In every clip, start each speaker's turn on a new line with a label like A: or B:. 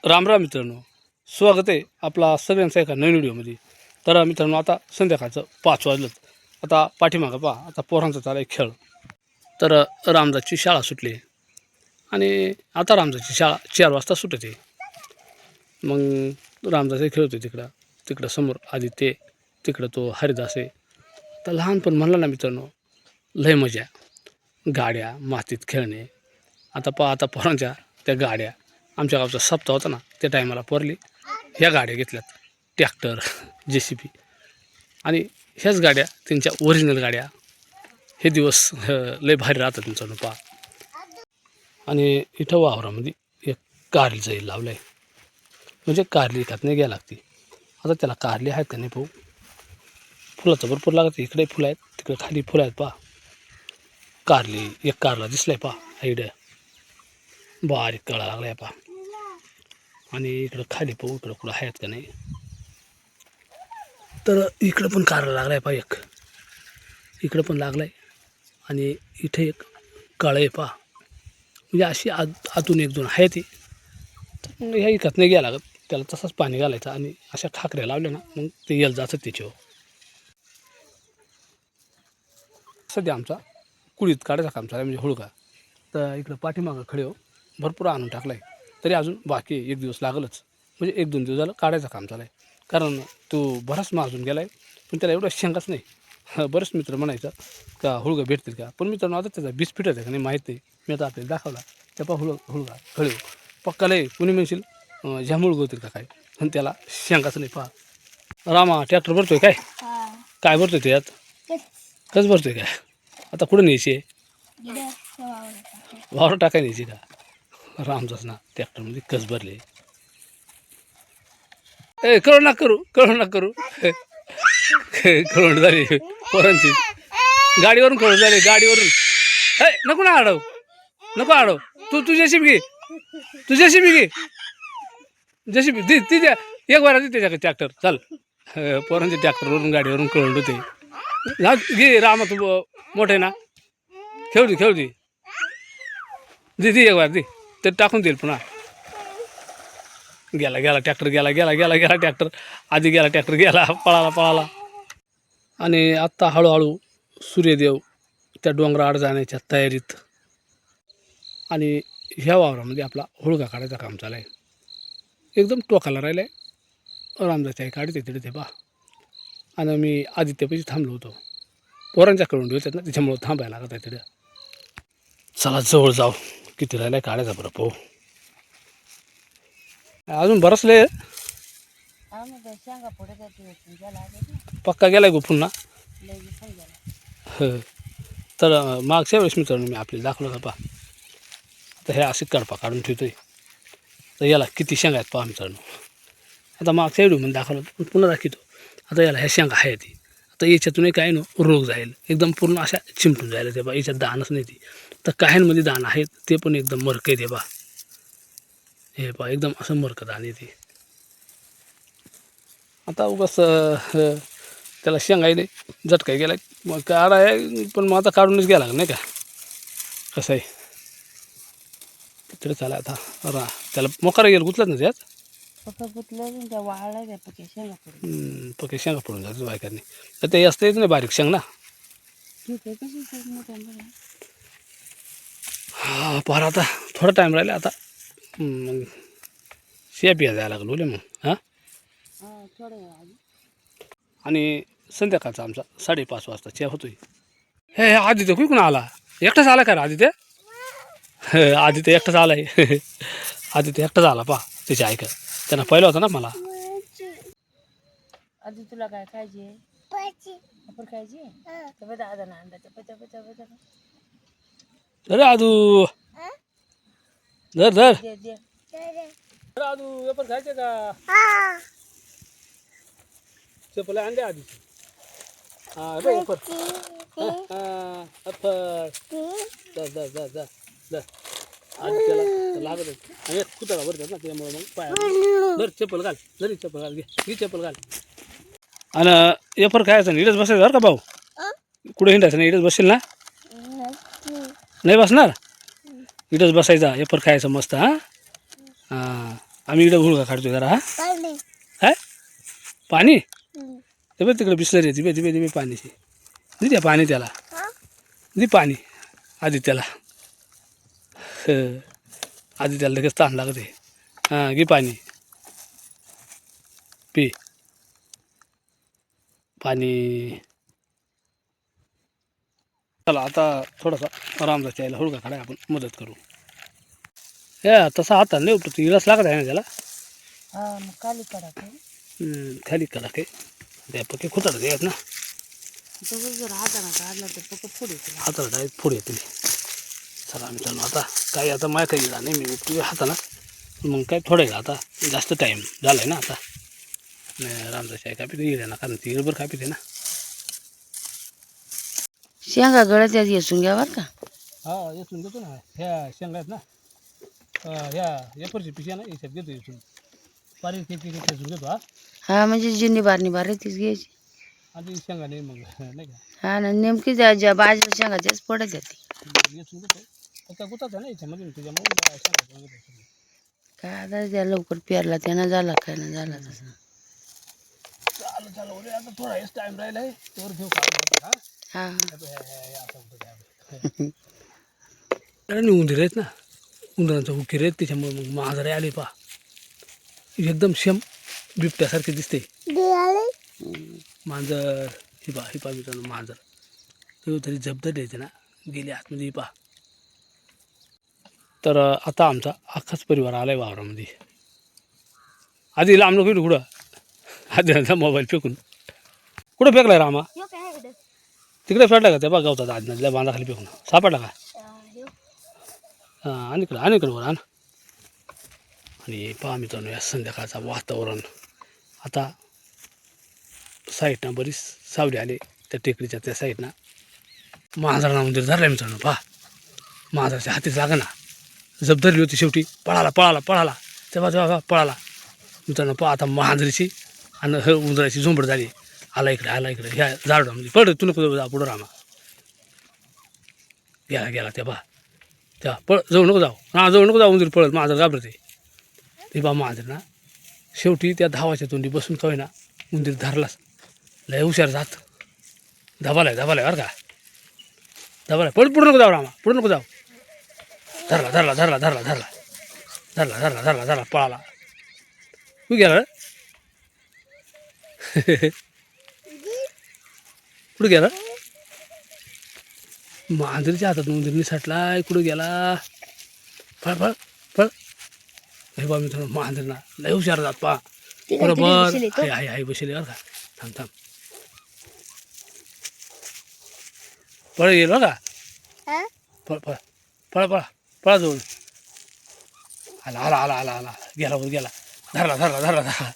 A: राम राम मित्रांनो, स्वागत आहे आपला सगळ्यांचा एका नवीन व्हिडिओमध्ये. तर मित्रांनो, आता संध्याकाळचं 5 वाजलं. आता पाठीमागं पहा, आता पोरांचा चालू आहे खेळ. तर रामदासची शाळा सुटली आणि आता रामदासची शाळा 4 वाजता सुटते. मग रामदास खेळतो तिकडं समोर आदित्य, तिकडं तो हरिदास आहे. तर लहानपण म्हणलं ना मित्रांनो, लय मजा, गाड्या मातीत खेळणे. आता पोरांच्या त्या गाड्या, आमच्या गावचा सप्ताह होता ना, त्या टायमाला पोरली ह्या गाड्या घेतल्यात, ट्रॅक्टर, JCB. आणि ह्याच गाड्या त्यांच्या ओरिजिनल गाड्या. हे दिवस लय भारी राहतात तुमचं पहा. आणि इथं वावरामध्ये एक कारली जाईल लावलं आहे, म्हणजे कारली एकात नाही घ्यायला लागते. आता त्याला कारली आहेत का नाही पाहू. फुलाचं भरपूर लागतं, इकडे फुलं आहेत, तिकडे खाली फुलं आहेत पहा. कारली एक कारला दिसलाय पहा, आईड बारीक कळा लागलाय पहा. आणि इकडं खाली पाहू, इकडं कुठं आहेत का नाही. तर इकडं पण कारला लागलाय पहा, एक इकडं पण लागलाय. आणि इथे एक काळं आहे पहा, म्हणजे अशी आतून एक दोन आहे ती. तर मग ह्या इकत नाही घ्यायला लागत, त्याला तसंच पाणी घालायचं आणि अशा खाकऱ्या लावल्या ना, मग ते येल जातं त्याच्यावर. सध्या आमचा कुळीत काढायचा काम चालू आहे, म्हणजे हुळका. तर इकडं पाठीमागं खडे हो भरपूर आणून टाकला आहे, तरी अजून बाकी आहे, 1 दिवस लागलच. म्हणजे 1-2 दिवस झालं काढायचं काम चालू आहे. कारण तो बराच माजून गेला आहे, पण त्याला एवढं शंकाच नाही. बरेच मित्र म्हणायचं का हुळगा भेटतील का, पण मित्रांनो आता त्याचा बीज फिटत आहे का नाही माहीत नाही. मी आता आपल्याला दाखवला त्या पा हुळगा खळे पक्का लय. कुणी म्हणशील झ्यामुळग होतील का काय, पण त्याला शंकाच नाही. पहा रामा ट्रॅक्टर भरतोय काय, काय भरतोय ते यात, कस भरतोय काय. आता कुठं न्यायची आहे, वावर टाकाय न्यायची का. रामदास ना ट्रॅक्टरमध्ये कस भरले. कळू ना करू कळवण झाली पोरांची, गाडीवरून कळून झाली, गाडीवरून. नको ना आडव तू JCB घे JCB ती द्या एक बारा ती त्याच्या ट्रॅक्टर चाल. पोरांच्या ट्रॅक्टरवरून गाडीवरून कळवण होते. घे रामा, तू मोठे ना, खेळू दे दी एक बार दी, तर टाकून देईल पुन्हा. गेला ट्रॅक्टर, गेला ट्रॅक्टर, आधी गेला ट्रॅक्टर, गेला पळाला. आणि आत्ता हळूहळू सूर्यदेव त्या डोंगराआड जाण्याच्या तयारीत. आणि ह्या वावरामध्ये आपला हुळगा काढायचा काम चालू आहे. एकदम टोकाला राहिलं आहे. रामदासच्या आई काढते तिथे ते पहा. आणि मी आदित्यपाशी थांबलो होतो, पोरांच्याकडून होतात ना, त्याच्यामुळं थांबायला लागत आहे तिथे. चला जवळ जाऊ, किती राहिलं आहे काढायचा बरं पाहू. अजून बरंच लय पक्का गेलाय गुफून ना. तर मागच्या वेळेस मित्रांनो मी आपल्याला दाखवलं का पहा. आता हे असे कडपा काढून ठेवतोय, तर याला किती शेंगा आहेत पहा मित्रांनो. आता मागच्या व्हिडिओमध्ये दाखवलं, पण पुन्हा दाखवतो. आता याला ह्या शेंगा आहे ती. आता याच्यातूनही काय नो रोग जाईल, एकदम पूर्ण अशा चिमटून जायला ते बा. याच्यात दाणच नाही ती. तर काह्यांमध्ये दाण आहेत, ते पण एकदम मरक आहे ते बा. हे पहा एकदम असं मरकं दाण येते. आता उगाच त्याला शेंगायले झटकाय गेलाय, मग काढा आहे, पण मग आता काढूनच गेला नाही का. कसं आहे तिकडे चाला आता. त्याला मोकारा गेलं गुतलत ना त्यात, पक्के शेंगा पडून जातात बायकांनी. तर ते असतं येत नाही बारीक शेंग ना. हा पार आता थोडा टाईम राहिला. आता शिया पिया जायला लागलो बोले मग. हां आणि संध्याकाळचा आमचा 5:30 वाजता चहा होतोय. हे आदित्य कुठून आला, एकटाच आला का रे आदित्य. आदित्य एकटाच आलाय. आदित्य एकटाच आला पहा त्याच्या ऐका. त्यांना पहिलं होतं ना मला.
B: आधी तुला काय खायचे, आपण खायची दादा ना अंडा.
A: अरे आदू धर
B: दे
A: आदू वेपर खायचे का, चपल अंडे आधी. हां रे वेपर जा आधी त्याला लागत आणि कुत्रा भरतात ना, त्यामुळे मग पाया धर, चप्पल घाल, जरी चप्पल घाल, घे चप्पल घाल. आणि वेपर खायचं नाही, इडच बसायचं बरं का भाऊ. कुठे हिंडायचं नाही, इडच बसेल ना. नाही बसणार, इडच बसायचा, वेपर खायचं मस्त. हां आम्ही इकडे हुळका काढतोय जरा. हा काय पाणी ते बघ तिकडे बिसलरी आहे. दिबे दिबे दिबे पाणीची दे द्या पाणी त्याला. दे पाणी आधी त्याला. आधी त्याला लगेच ताण लागते. हां घे पाणी पी पाणी. चला आता थोडासा रामदास यायला हुळका काढाय आपण मदत करू. हे तसा हाता नाही उपटत इलाच लागत आहे ना त्याला.
B: हा मग खाली काढा ते.
A: खाली करा काही त्यापैकी खुतार येत ना.
B: तसंच जर हाताने काढला तर फक्त पुढे येतील.
A: हाताला डायरेक्ट पुढे येतील. चला मित्रांनो आता काही आता माय काही नाही मी उपटू हाताना. मग काय थोडं आहे आता जास्त टाईम झाला आहे ना आता. नाही रामदास आहे कापी येईल ना कारण ती बरोबर कापी ना.
B: शेंगा गळ्यात येसून घ्या बरं का.
A: हा येसून घेतो ना ह्या शेंगा आहेत ना. ह्या एपरची पिशी ना याच्यात घेतो येसून बारीक खेती येसून घेतो. हा
B: हा म्हणजे जिन्नी बारणी तीच घ्यायची.
A: आधी शेंगा नाही मग नाही का
B: हा ना नेमकी ज्या भाज्या शेंगा त्याच पडत येते.
A: येसून घेतो. फक्त गुताच आहे ना याच्यामध्ये त्याच्यामुळे शेंगा घेतो.
B: काय आता त्या लवकर पेरला त्यानं झाला काय ना झाला तसं.
A: चालू चालू उद्या आता थोडा हेच टाईम राहिला आहे तोवर घेऊ का. हा आणि उंदीर आहेत ना उंदरांचा उकीर आहेत त्याच्यामुळे मग मांजरे आले पा एकदम शेम बिबट्यासारखे दिसते. मांजर हिपा मित्रांनो मांजर तेव्हा तरी जबदर द्यायचे ना गेले आतमध्ये हिपा. तर आता आमचा अख्खाच परिवार आलाय वावरामध्ये. आधी लांब नको कुठं आधी नंतर मोबाईल फेकून कुठं फेकलाय रामा तिकडे फेकला का ते बघ गावतात आज नदीला बांधाखाली फेकून सापडला का. हां आणि इकडं वर आण. आणि पहा मित्रांनो या संध्याकाळचं वातावरण आता साईडनं बरीच सावली आले त्या टेकडीच्या त्या साईडनं. मांजराना मंदिर धरलं मित्रांनो पहा मांजराच्या हाती जागा ना जब धरली होती शेवटी पळाला तेव्हा पळाला मित्रांनो पहा आता मांजरीची आणि उंदराची झोंबड झाली. आला इकडे ह्या झाडामध्ये पड तू नको जा पुढं रामा गेला त्या पळ जाऊ नको जाऊ उंदीर पळत मांजर घाबरते. ते बा मांजर ना शेवटी त्या धावाच्या तोंडी बसून काय ना उंदीर धरलाच. लय हुशार जात धबालाय बरं का धबालाय पळ पुढं नको जाऊ रामा पुढं नको जाऊ. धरला पळाला तू गेला कुठं गेला मांजरीच्या हातात उंदीर निसटलाय कुठं गेला. फळ हे बा मित्रांनो मांजर ना लय हुशार जात पा बरोबर हाय बसले बरं का थांब पळ गेल बरं का पळा जाऊन आला गेला धरला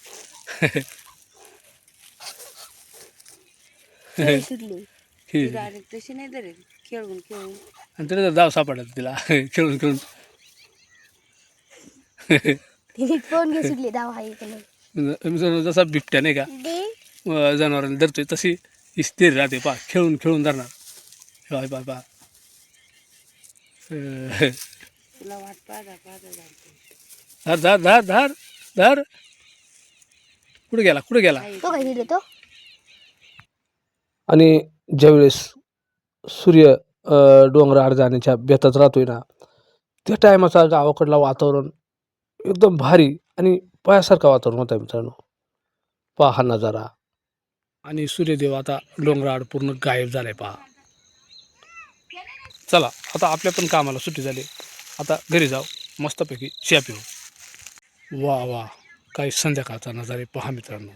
B: तशी नाही धरेल खेळून
A: आणि तरी दाव सापडला तिला खेळून जसा बिबट्या नाही का जनावरांनी धरतोय तशी स्थिर राहते पा खेळून धरणार पा
B: तुला वाट पाहता
A: धर कुठे गेला आणि ज्यावेळेस सूर्य डोंगराआड जाण्याच्या बेतात राहतोय ना त्या टायमाचा गावाकडला वातावरण एकदम भारी आणि पायासारखं वातावरण होतं मित्रांनो. पहा नजारा आणि सूर्यदेव आता डोंगराआड पूर्ण गायब झालाय पहा. चला आता आपल्या पण कामाला सुट्टी झाली आता घरी जाऊ मस्तपैकी चहा पिऊ. वा काही संध्याकाळचा नजारे पहा मित्रांनो.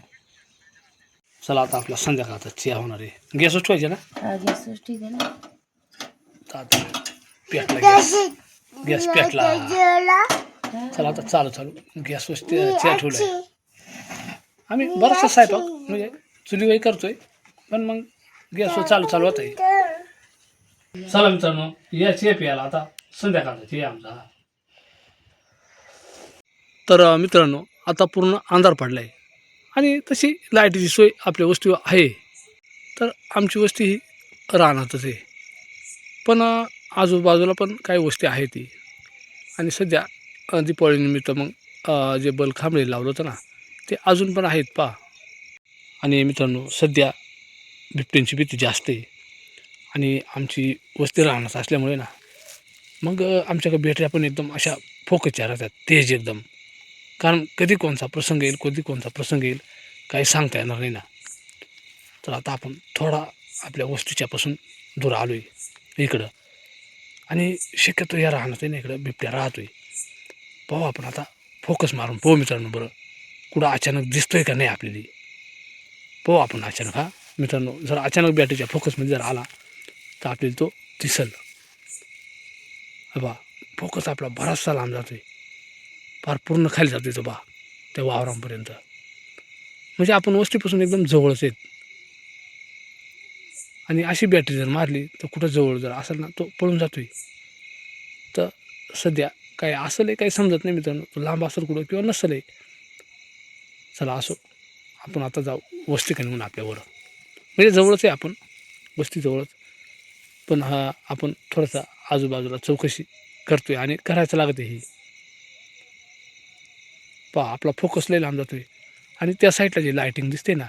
A: चला आता आपला संध्याकाळचा चहा होणार आहे. गॅस उठवायचे ना
B: ठीक आहे ना
A: आता पेटला गॅस पेटला. चला आता चालू गॅसवर चहा ठेवलाय. आम्ही बराचसा स्वयंपाक म्हणजे चुलीवरही करतोय पण मग गॅसवर चालू होत आहे. चला मित्रांनो या चहा प्यायला आता संध्याकाळचा चहा आमचा. तर मित्रांनो आता पूर्ण अंधार पडलाय आणि तशी लाईटीची सोय आपल्या वस्तीवर आहे. तर आमची वस्ती ही रानातच आहे पण आजूबाजूला पण काही वस्ती आहे ती. आणि सध्या दीपावलीनिमित्त मग जे बलखांबळे लावलं होतं ना ते अजून पण आहेत पहा. आणि मित्रांनो सध्या बिबट्यांची भीती जास्त आहे आणि आमची वस्ती राहणार असल्यामुळे ना मग आमच्याकडे बॅटऱ्या पण एकदम अशा फोकसच्या राहतात तेज एकदम. कारण कधी कोणता प्रसंग येईल कधी कोणता प्रसंग येईल काही सांगता येणार नाही ना. तर आता आपण थोडा आपल्या वस्तीच्यापासून दूर आलो आहे इकडं आणि शक्यतो या राहणार आहे ना इकडं बिबट्या राहतो आहे. पाहू आपण आता फोकस मारून पाहू मित्रांनो बरं कुठं अचानक दिसतोय का नाही आपल्याला. पाहू आपण अचानक हा मित्रांनो जर अचानक बॅटरीच्या फोकसमध्ये जर आला तर आपल्याला तो दिसल. बा फोकस आपला बराचसा लांब जातोय फार पूर्ण खाली जातोय तो बा त्या वावरांपर्यंत. म्हणजे आपण वस्तीपासून एकदम जवळच आहेत. आणि अशी बॅटरी जर मारली तर कुठं जवळ जर असेल ना तो पळून जातोय. तर सध्या काय असेल काही समजत नाही मित्रांनो तो लांब असेल कुठं किंवा नसेल आहे. चला असो आपण आता जाऊ वस्तीकडे म्हणून आपल्यावर म्हणजे जवळच आहे आपण वस्तीजवळच. पण हा आपण थोडासा आजूबाजूला चौकशी करतोय आणि करायचं लागते ही. पहा आपला फोकस लय लांब जातोय आणि त्या साईडला जी लाईटिंग दिसते ना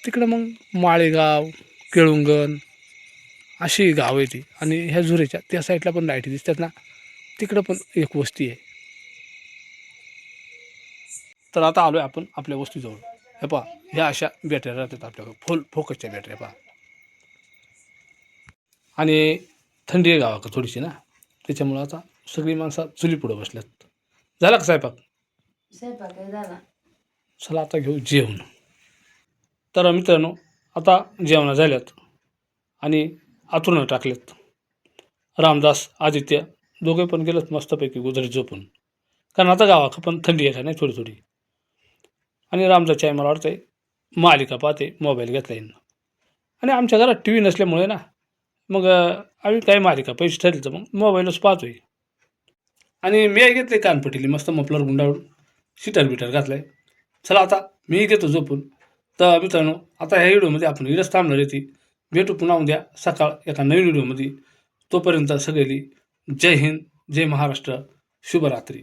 A: तिकडं मग माळेगाव केळुंगण अशी गाव आहे ती आणि ह्या झुरेच्या त्या साईडला पण लाईटी दिसतात ना तिकडं पण एक वस्ती आहे. तर आता आलो आहे आपण आपल्या वस्तीजवळ. हे पहा ह्या अशा बॅटऱ्या राहतात आपल्याकडं फुल फोकसच्या बॅटऱ्या पहा. आणि थंडी आहे गावाकडं थोडीशी ना त्याच्यामुळं आता सगळी माणसं चुली पुढं बसल्यात. झाला का स्वयंपाक?
B: स्वयंपाक काय झाला.
A: चला आता घेऊ जेवण. तर मित्रांनो आता जेवणं झाल्यात आणि आथरुणं टाकलेत. रामदास आदित्य दोघे पण गेलेत मस्तपैकी गोधडी झोपून. कारण आता गावाकडं पण थंडी आहे का नाही थोडी थोडी. आणि रामदासची आई मला वाटतंय मालिका पाहते मोबाईल घेतला येईन. आणि आमच्या घरात टी व्ही नसल्यामुळे ना मग आम्ही काय मालिका पैसे ठरले तर मग मोबाईलच पाहतोय. आणि मी घेतले कानपटीली मस्त मफलर गुंडाळून शिटर बिटर घातलाय. चला आता मी घेतो झोपून. तर मित्रांनो आता ह्या व्हिडिओमध्ये आपण इथंच थांबणार आहे ती. भेटू पुन्हा उद्या सकाळ एका नवीन व्हिडिओमध्ये. तोपर्यंत सगळेली जय हिंद जय महाराष्ट्र शुभरात्री.